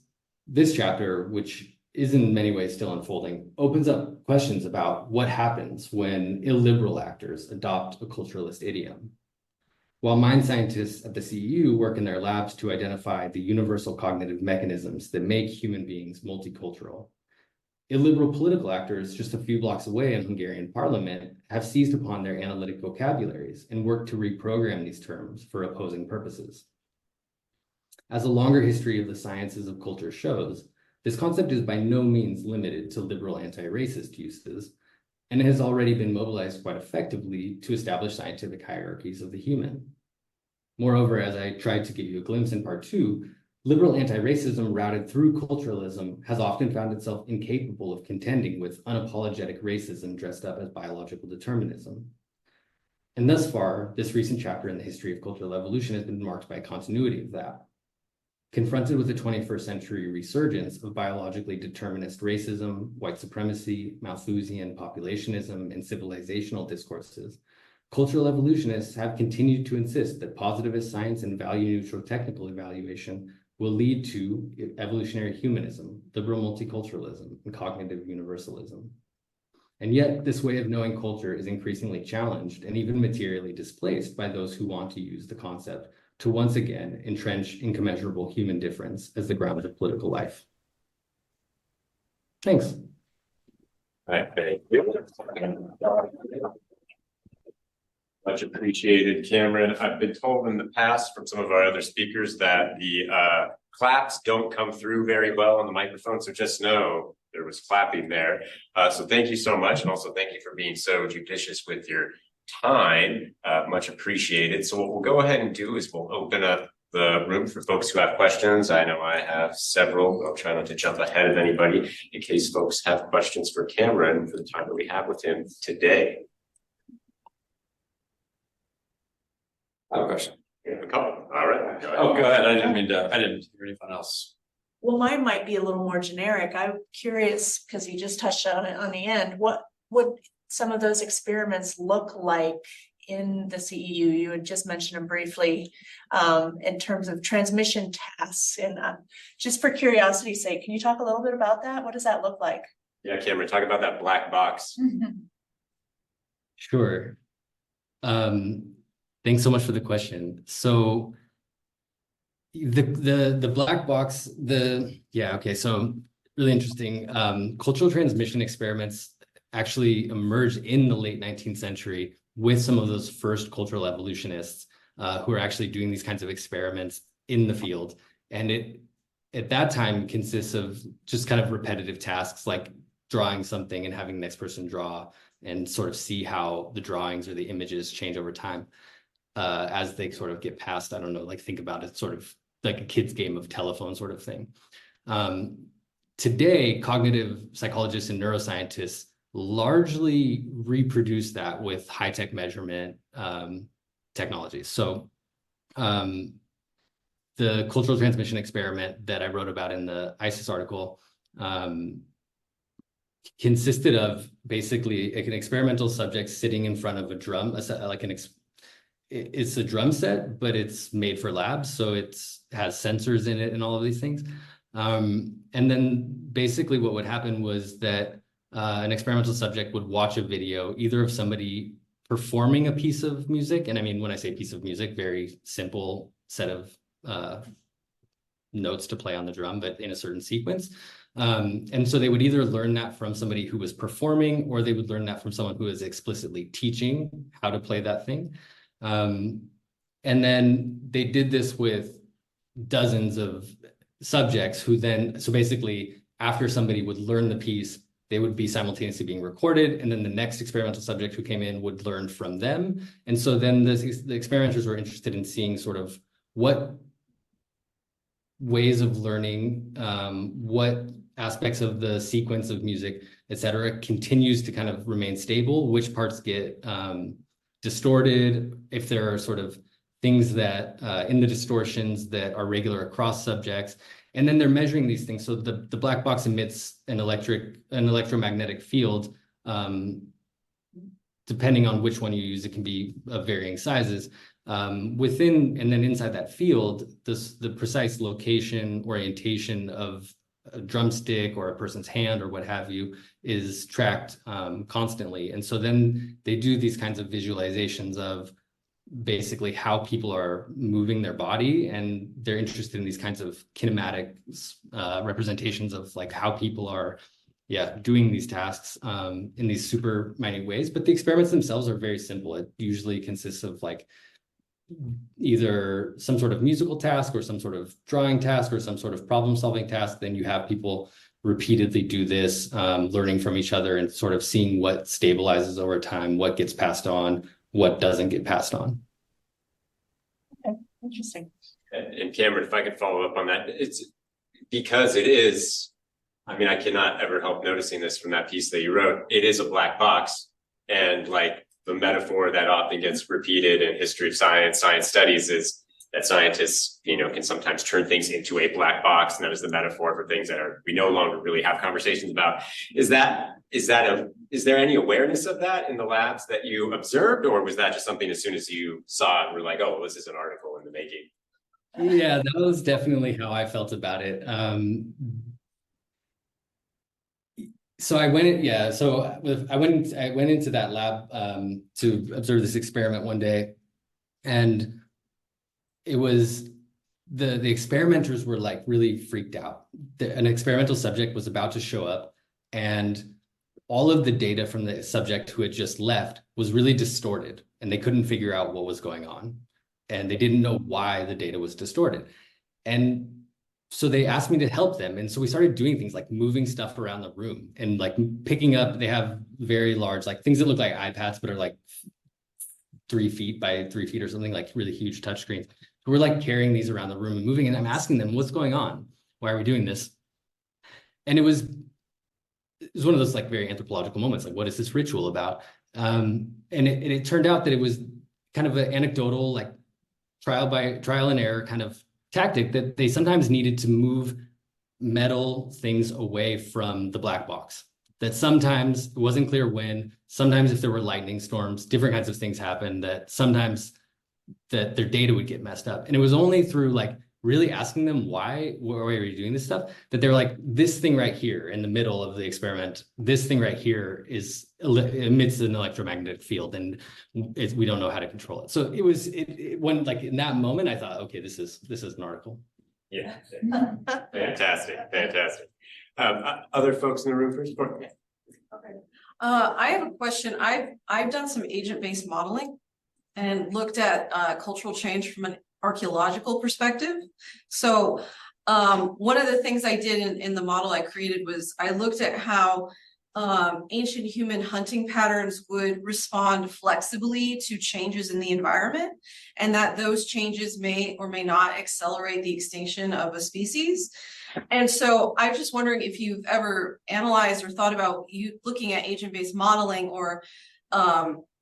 chapter, which is in many ways still unfolding, opens up questions about what happens when illiberal actors adopt a culturalist idiom. While mind scientists at the CEU work in their labs to identify the universal cognitive mechanisms that make human beings multicultural, illiberal political actors just a few blocks away in Hungarian parliament have seized upon their analytic vocabularies and worked to reprogram these terms for opposing purposes. As a longer history of the sciences of culture shows, this concept is by no means limited to liberal anti-racist uses, and it has already been mobilized quite effectively to establish scientific hierarchies of the human. Moreover, as I tried to give you a glimpse in part 2, liberal anti-racism routed through culturalism has often found itself incapable of contending with unapologetic racism dressed up as biological determinism. And thus far, this recent chapter in the history of cultural evolution has been marked by a continuity of that. Confronted with the 21st century resurgence of biologically determinist racism, white supremacy, Malthusian populationism, and civilizational discourses, cultural evolutionists have continued to insist that positivist science and value-neutral technical evaluation will lead to evolutionary humanism, liberal multiculturalism, and cognitive universalism. And yet, this way of knowing culture is increasingly challenged and even materially displaced by those who want to use the concept to once again entrench incommensurable human difference as the ground of political life. Thanks. All right, thank you. Much appreciated, Cameron. I've been told in the past from some of our other speakers that the claps don't come through very well on the microphone, so just know there was clapping there. So thank you so much, and also thank you for being so judicious with your time. Much appreciated. So what we'll go ahead and do is we'll open up the room for folks who have questions. I know I have several. I'll try not to jump ahead of anybody in case folks have questions for Cameron for the time that we have with him today. I have a question. A couple. All right. Oh, go ahead. I didn't hear anything else. Well, mine might be a little more generic. I'm curious, because you just touched on it on the end, what would some of those experiments look like in the CEU? You had just mentioned them briefly in terms of transmission tasks. And just for curiosity's sake, can you talk a little bit about that? What does that look like? Yeah, Cameron, talk about that black box. Sure. Thanks so much for the question. So the black box, so really interesting. Cultural transmission experiments actually emerged in the late 19th century with some of those first cultural evolutionists who are actually doing these kinds of experiments in the field. And it, at that time, consists of just kind of repetitive tasks like drawing something and having the next person draw and sort of see how the drawings or the images change over time as they sort of get past, I don't know, like think about it sort of like a kid's game of telephone sort of thing. Today, cognitive psychologists and neuroscientists largely reproduce that with high-tech measurement technologies. So the cultural transmission experiment that I wrote about in the ISIS article consisted of basically an experimental subject sitting in front of a drum, it's a drum set, but it's made for labs. So it has sensors in it and all of these things. And then basically what would happen was that an experimental subject would watch a video, either of somebody performing a piece of music. And I mean, when I say piece of music, very simple set of notes to play on the drum, but in a certain sequence. And so they would either learn that from somebody who was performing, or they would learn that from someone who is explicitly teaching how to play that thing. And then they did this with dozens of subjects who then, so basically after somebody would learn the piece, they would be simultaneously being recorded, and then the next experimental subject who came in would learn from them. And so then the experimenters were interested in seeing sort of what ways of learning, what aspects of the sequence of music, et cetera, continues to kind of remain stable, which parts get distorted, if there are sort of things that in the distortions that are regular across subjects. And then they're measuring these things. So the black box emits an electromagnetic field. Depending on which one you use, it can be of varying sizes. Within and then inside that field, the precise location, orientation of a drumstick or a person's hand or what have you is tracked constantly. And so then they do these kinds of visualizations of basically how people are moving their body, and they're interested in these kinds of kinematic representations of like how people are doing these tasks in these super minute ways. But the experiments themselves are very simple. It usually consists of like either some sort of musical task or some sort of drawing task or some sort of problem solving task. Then you have people repeatedly do this, learning from each other and sort of seeing what stabilizes over time, what gets passed on, what doesn't get passed on. Okay, interesting. And Cameron, if I could follow up on that, it's because it is, I mean, I cannot ever help noticing this from that piece that you wrote. It is a black box, and like the metaphor that often gets repeated in history of science, science studies is that scientists, can sometimes turn things into a black box, and that is the metaphor for things that we no longer really have conversations about. Is there any awareness of that in the labs that you observed, or was that just something as soon as you saw it, we're like, oh, well, this is an article in the making? Yeah, that was definitely how I felt about it. So I went into that lab to observe this experiment one day, and it was the experimenters were like really freaked out. An experimental subject was about to show up, and all of the data from the subject who had just left was really distorted, and they couldn't figure out what was going on, and they didn't know why the data was distorted. And so they asked me to help them. And so we started doing things like moving stuff around the room and like picking up, they have very large, like things that look like iPads, but are like 3 feet by 3 feet or something, like really huge touchscreens. So we're like carrying these around the room and moving, and I'm asking them, what's going on? Why are we doing this? And it was one of those like very anthropological moments, like, what is this ritual about? And it turned out that it was kind of an anecdotal, like trial and error kind of tactic, that they sometimes needed to move metal things away from the black box. That sometimes it wasn't clear when, sometimes if there were lightning storms, different kinds of things happened, that sometimes that their data would get messed up. And it was only through like really asking them why are you doing this stuff, that they're like, this thing right here in the middle of the experiment, this thing right here emits an electromagnetic field, and we don't know how to control it. So when like in that moment, I thought, okay, this is an article. Yeah. Fantastic. Other folks in the room first? Okay. I have a question. I've done some agent-based modeling and looked at cultural change from an archaeological perspective. So one of the things I did in the model I created was I looked at how ancient human hunting patterns would respond flexibly to changes in the environment, and that those changes may or may not accelerate the extinction of a species. And so I'm just wondering if you've ever analyzed or thought about looking at agent-based modeling or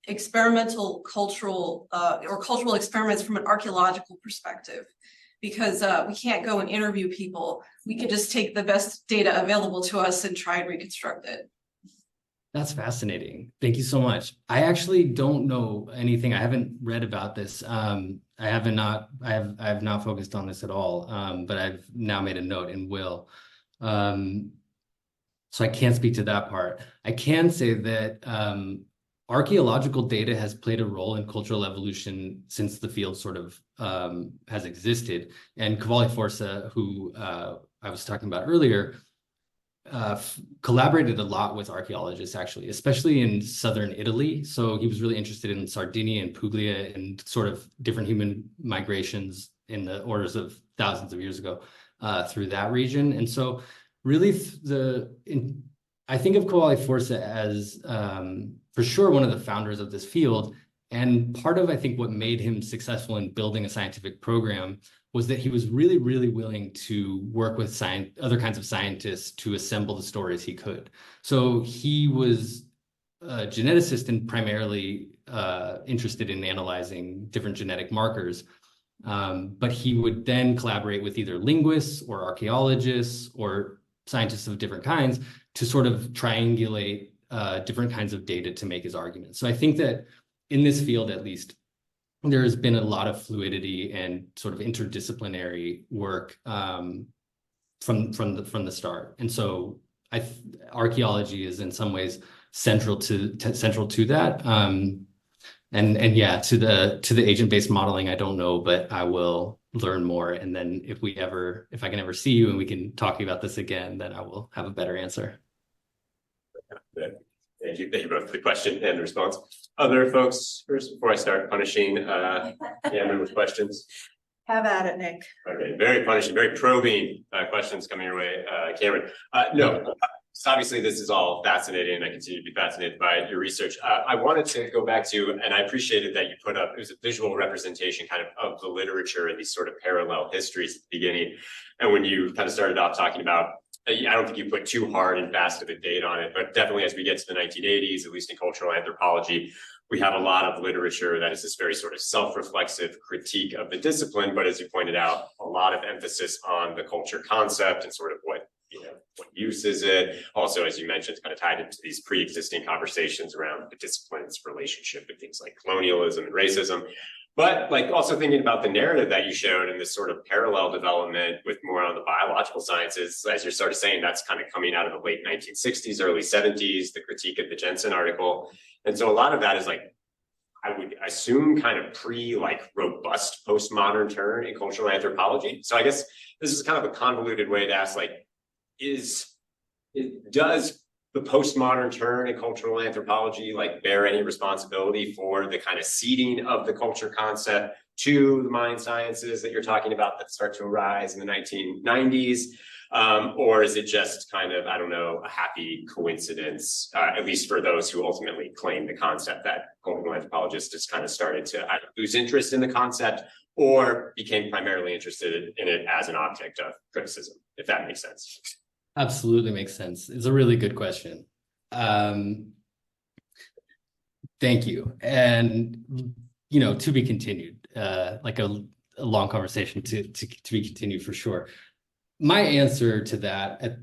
experimental cultural or cultural experiments from an archaeological perspective, because we can't go and interview people. We can just take the best data available to us and try and reconstruct it. That's fascinating. Thank you so much. I actually don't know anything. I haven't read about this. I have not focused on this at all. But I've now made a note and will. So I can't speak to that part. I can say that archaeological data has played a role in cultural evolution since the field sort of has existed. And Cavalli Forza, who I was talking about earlier, collaborated a lot with archaeologists, actually, especially in southern Italy. So he was really interested in Sardinia and Puglia and sort of different human migrations in the orders of thousands of years ago through that region. And so really I think of Cavalli Forza as for sure one of the founders of this field. And part of, I think, what made him successful in building a scientific program was that he was really, really willing to work with other kinds of scientists to assemble the stories he could. So he was a geneticist and primarily interested in analyzing different genetic markers. But he would then collaborate with either linguists or archaeologists or scientists of different kinds to sort of triangulate different kinds of data to make his arguments. So I think that in this field, at least, there has been a lot of fluidity and sort of interdisciplinary work from the start. And so archaeology is in some ways central to that. And yeah, to the agent-based modeling, I don't know, but I will learn more. And then if I can ever see you and we can talk about this again, then I will have a better answer. Thank you both for the question and the response. Other folks first, before I start punishing Cameron with questions. Have at it, Nick. Okay, very punishing, very probing questions coming your way, Cameron. No, obviously this is all fascinating, and I continue to be fascinated by your research. I wanted to go back to, and I appreciated that you put up, it was a visual representation kind of the literature and these sort of parallel histories at the beginning. And when you kind of started off talking about, I don't think you put too hard and fast of a date on it, but definitely as we get to the 1980s, at least in cultural anthropology, we have a lot of literature that is this very sort of self-reflexive critique of the discipline, but as you pointed out, a lot of emphasis on the culture concept and sort of what use is it? Also, as you mentioned, kind of tied into these pre-existing conversations around the discipline's relationship with things like colonialism and racism. But like also thinking about the narrative that you showed and this sort of parallel development with more on the biological sciences, as you're sort of saying, that's kind of coming out of the late 1960s, early 70s, the critique of the Jensen article. And so a lot of that is like, I would assume kind of like robust postmodern turn in cultural anthropology. So I guess this is kind of a convoluted way to ask, like, does the postmodern turn in cultural anthropology like bear any responsibility for the kind of seeding of the culture concept to the mind sciences that you're talking about that start to arise in the 1990s? Or is it just kind of, I don't know, a happy coincidence, at least for those who ultimately claim the concept, that cultural anthropologists just kind of started to either lose interest in the concept or became primarily interested in it as an object of criticism, if that makes sense? Absolutely makes sense. It's a really good question. Thank you. And, to be continued, like a long conversation to be continued for sure. My answer to that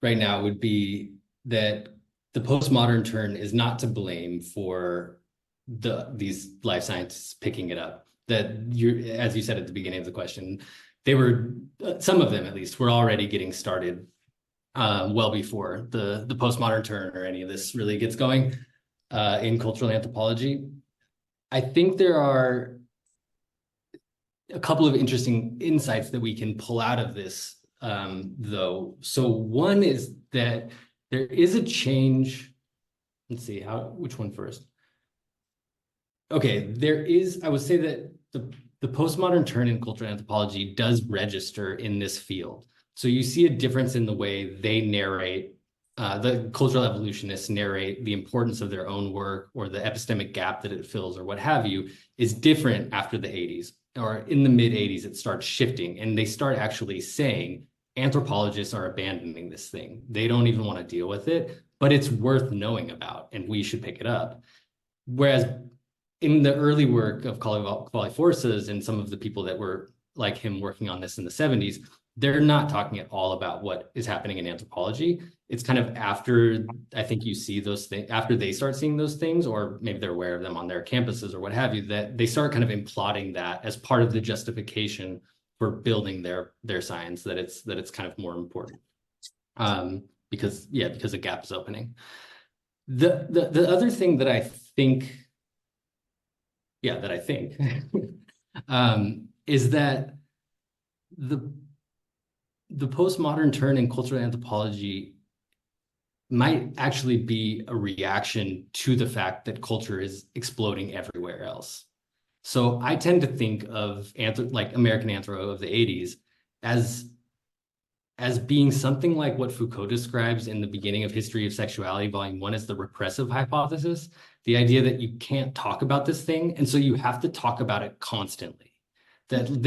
right now would be that the postmodern turn is not to blame for these life scientists picking it up. That as you said at the beginning of the question, some of them at least were already getting started well before the postmodern turn or any of this really gets going in cultural anthropology. I think there are a couple of interesting insights that we can pull out of this, though. So one is that there is a change. Let's see, which one first? Okay, I would say that the postmodern turn in cultural anthropology does register in this field. So you see a difference in the way they narrate, the cultural evolutionists narrate the importance of their own work or the epistemic gap that it fills or what have you is different after the 80s, or in the mid 80s, it starts shifting and they start actually saying anthropologists are abandoning this thing. They don't even want to deal with it, but it's worth knowing about and we should pick it up. Whereas in the early work of Quali Forces and some of the people that were like him working on this in the 70s, they're not talking at all about what is happening in anthropology. It's kind of after, I think you see those things, after they start seeing those things, or maybe they're aware of them on their campuses or what have you, that they start kind of imploding that as part of the justification for building their science, that it's kind of more important. Because a gap is opening. The other thing that I think is that the postmodern turn in cultural anthropology might actually be a reaction to the fact that culture is exploding everywhere else. So I tend to think of like American Anthro of the 80s as being something like what Foucault describes in the beginning of History of Sexuality, Volume 1, as the repressive hypothesis, the idea that you can't talk about this thing, and so you have to talk about it constantly. That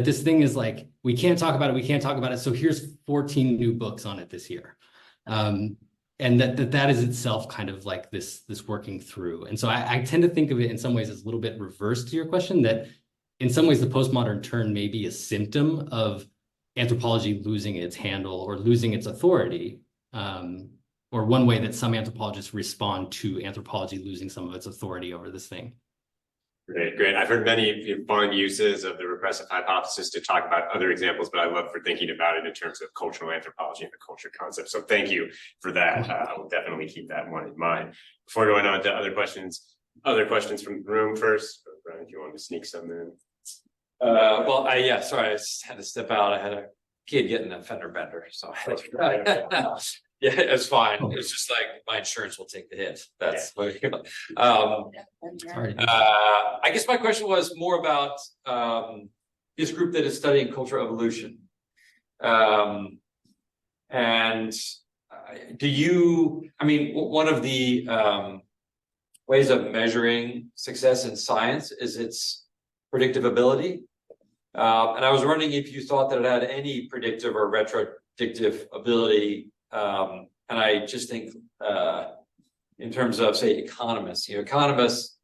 this thing is like, we can't talk about it, so here's 14 new books on it this year. And that is itself kind of like this working through. And so I tend to think of it in some ways as a little bit reverse to your question, that in some ways the postmodern turn may be a symptom of anthropology losing its handle or losing its authority, or one way that some anthropologists respond to anthropology losing some of its authority over this thing. Great. I've heard many fun uses of the repressive hypothesis to talk about other examples, but I love for thinking about it in terms of cultural anthropology and the culture concept. So thank you for that. I will definitely keep that one in mind. Before going on to other questions from the room first. Brian, if you want to sneak some in. Sorry, I just had to step out. I had a kid getting a fender bender, so yeah, it's fine. It's just like my insurance will take the hit. That's what I guess my question was more about this group that is studying cultural evolution. And one of the ways of measuring success in science is its predictability. And I was wondering if you thought that it had any predictive or retrodictive ability. And I just think in terms of, say, economists. Economists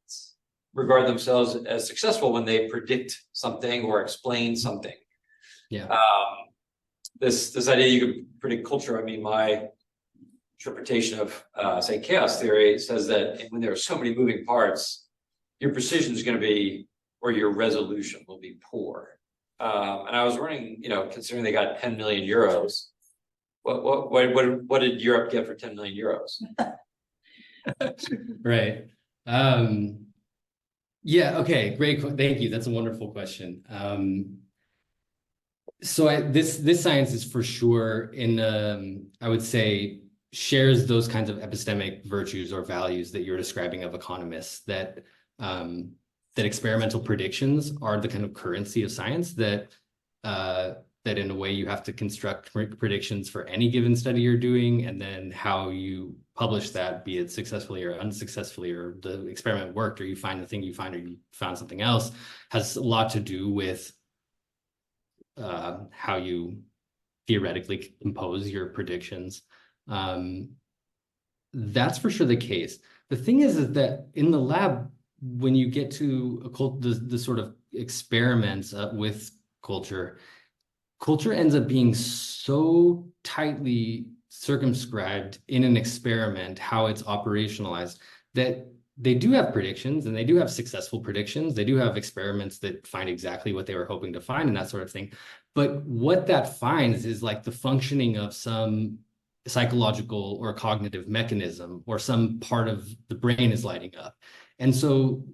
regard themselves as successful when they predict something or explain something. Yeah. This idea you could predict culture. I mean, my interpretation of say chaos theory says that when there are so many moving parts, your precision is going to be, or your resolution will be poor. And I was wondering, considering they got 10 million euros, what did Europe get for 10 million euros? Right. Yeah. Okay. Great. Thank you. That's a wonderful question. So this science is for sure I would say, shares those kinds of epistemic virtues or values that you're describing of economists, that experimental predictions are the kind of currency of science, that in a way you have to construct predictions for any given study you're doing, and then how you publish that, be it successfully or unsuccessfully, or the experiment worked, or you find the thing you find, or you found something else, has a lot to do with how you theoretically compose your predictions. That's for sure the case. The thing is that in the lab, when you get to the sort of experiments with culture ends up being so tightly circumscribed in an experiment, how it's operationalized, that they do have predictions, and they do have successful predictions. They do have experiments that find exactly what they were hoping to find and that sort of thing. But what that finds is like the functioning of some psychological or cognitive mechanism, or some part of the brain is lighting up. And so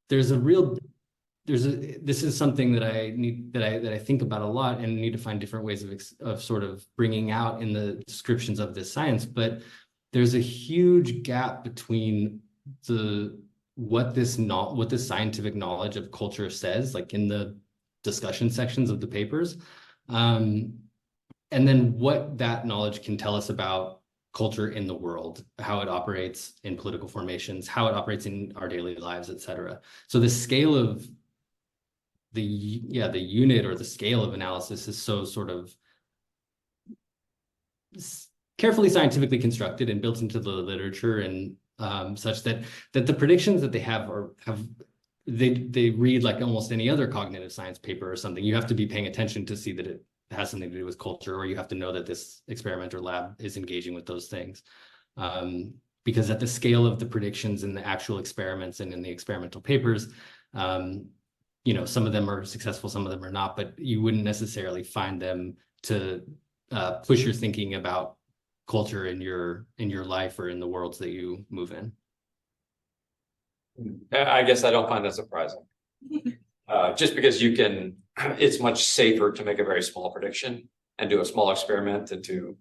this is something that I think about a lot, and need to find different ways of sort of bringing out in the descriptions of this science. But there's a huge gap between what this scientific knowledge of culture says, like in the discussion sections of the papers, and then what that knowledge can tell us about culture in the world, how it operates in political formations, how it operates in our daily lives, etc. So the scale of the unit, or the scale of analysis, is so sort of carefully scientifically constructed and built into the literature, and such that the predictions that they they read like almost any other cognitive science paper or something. You have to be paying attention to see that it has something to do with culture, or you have to know that this experiment or lab is engaging with those things. Because at the scale of the predictions in the actual experiments and in the experimental papers, some of them are successful, some of them are not, but you wouldn't necessarily find them to push your thinking about culture in your life or in the worlds that you move in. I guess I don't find that surprising. Just because it's much safer to make a very small prediction and do a small experiment than to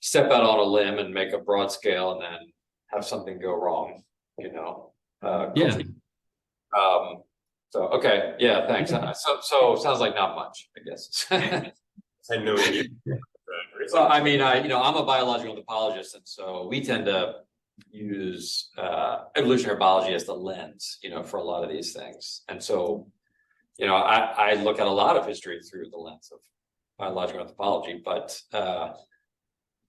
step out on a limb and make a broad scale and then have something go wrong, Yeah. So, okay. Yeah, thanks. So sounds like not much, I guess. I know you. Well, I mean, I'm a biological anthropologist, and so we tend to use evolutionary biology as the lens, for a lot of these things. And so, I look at a lot of history through the lens of biological anthropology, but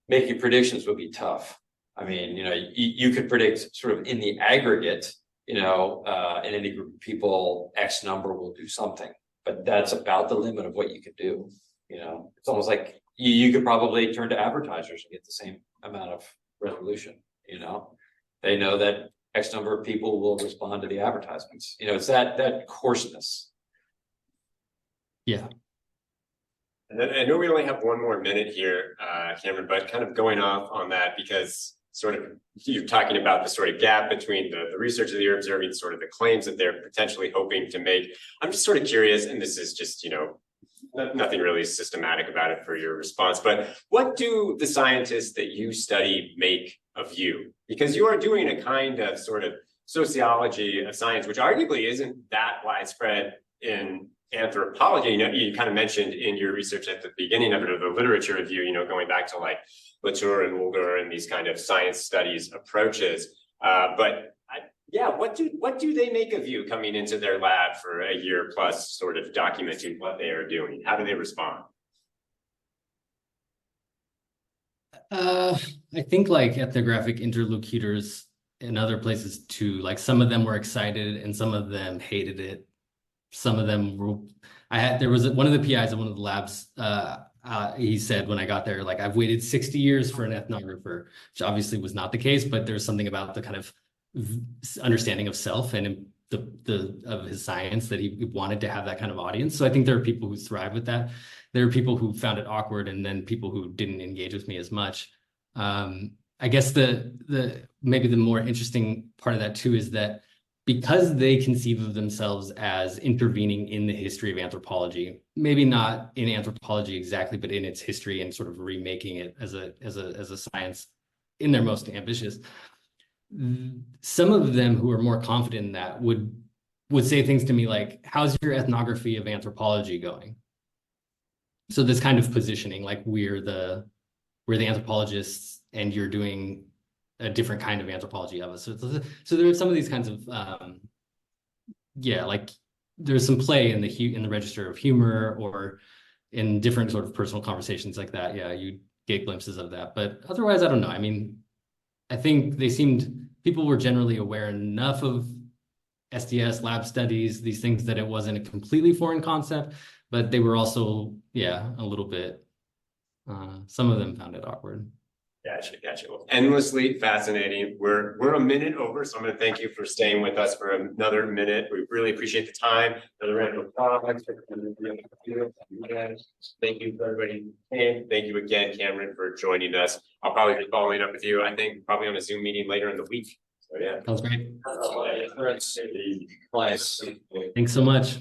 making predictions would be tough. I mean, you could predict sort of in the aggregate, in any group of people, X number will do something, but that's about the limit of what you could do. It's almost like you could probably turn to advertisers and get the same amount of resolution. They know that X number of people will respond to the advertisements. It's that coarseness. Yeah. And then I know we only have one more minute here, Cameron, but kind of going off on that, because sort of you're talking about the sort of gap between the research that you're observing, sort of the claims that they're potentially hoping to make. I'm just sort of curious, and this is just, nothing really systematic about it for your response, but what do the scientists that you study make of you? Because you are doing a kind of sort of sociology of science, which arguably isn't that widespread in anthropology. You kind of mentioned in your research at the beginning of it, or the literature review, going back to like Latour and Woolger and these kind of science studies approaches. What do they make of you coming into their lab for a year plus, sort of documenting what they are doing? How do they respond? I think like ethnographic interlocutors in other places too, like some of them were excited and some of them hated it. Some of them were, there was one of the PIs at one of the labs, he said when I got there, like I've waited 60 years for an ethnographer, which obviously was not the case, but there's something about the kind of understanding of self and of his science that he wanted to have that kind of audience. So I think there are people who thrive with that. There are people who found it awkward, and then people who didn't engage with me as much. I guess maybe the more interesting part of that too is that because they conceive of themselves as intervening in the history of anthropology, maybe not in anthropology exactly, but in its history and sort of remaking it as a science in their most ambitious. Some of them who are more confident in that would say things to me like, how's your ethnography of anthropology going? So this kind of positioning, like we're the anthropologists and you're doing a different kind of anthropology of us. So there are some of these kinds of like there's some play in the register of humor or in different sort of personal conversations like that. Yeah, you get glimpses of that. But otherwise, I don't know. I mean, I think people were generally aware enough of SDS, lab studies, these things that it wasn't a completely foreign concept, but they were also, a little bit, some of them found it awkward. Gotcha. Well, endlessly fascinating. We're a minute over, so I'm going to thank you for staying with us for another minute. We really appreciate the time. Another round of applause. Thank you for everybody. And thank you again, Cameron, for joining us. I'll probably be following up with you, I think, probably on a Zoom meeting later in the week. So yeah. That was great. Nice. Thanks so much.